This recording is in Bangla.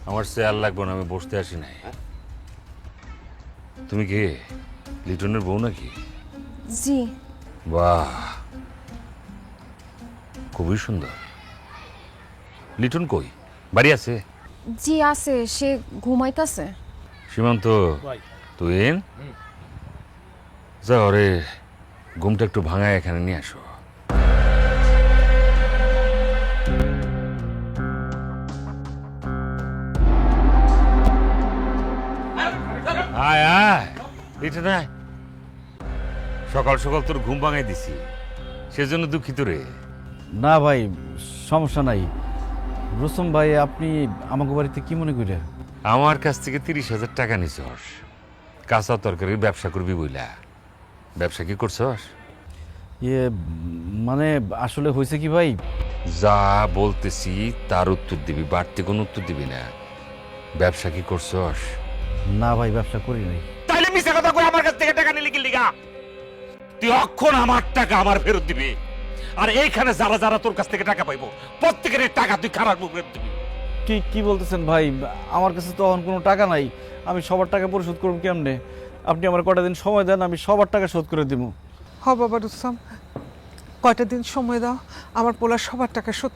আমার চেয়ার লাগবে না, আমি বসতে আসি নাই। তুমি কে? লিটনের বউ নাকি? জি। বাহ, খুবই সুন্দর। লিটন কই? বাড়ি আছে? জি আছে, সে ঘুমাইতাছে। সীমান্ত, তুই যা ওরে ঘুমটা একটু ভাঙায় এখানে নিয়ে আসো। আয় আয় লিটন আয়। সকাল সকাল তোর ঘুম ভাঙাই দিছি, সেজন্য দুঃখিত রে। না ভাই, সমস্যা নাই। রুস্তম ভাই, আপনি আমাকে বাড়িতে কি মনে করে? আমার কাছ থেকে 30,000 টাকা নিছস, কাঁচা তরকারির ব্যবসা করবি বইলা। ব্যবসা কি করছস? ইয়ে মানে আসলে হয়েছে কি ভাই, যা বলতেছি তার উত্তর দিবি, বাড়তি কোনো উত্তর দিবি না। ব্যবসা কি করছস? না ভাই, ব্যবসা করি নাই। তাইলে মিছা কথা কই আমার কাছ থেকে টাকা নিলি কি লিগা? তুই অক্ষণ আমার টাকা আমার ফেরত দিবি, আর এইখানে যারা যারা তোর কাছ থেকে টাকা পাইবো প্রত্যেকের টাকা তুই খারাপ ফেরত দিবি। কি কি বলতেছেন ভাই? আমার কাছে তো এখন কোনো টাকা নাই, আমি সবার টাকা পরিশোধ করব কেমনে? আপনি আমার কটা দিন সময় দেন, আমি সবার টাকা শোধ করে দিব। হ বাবা রুস্তম, কয়টা দিন সময় দাও, আমার পোলার সবার টাকা শোধ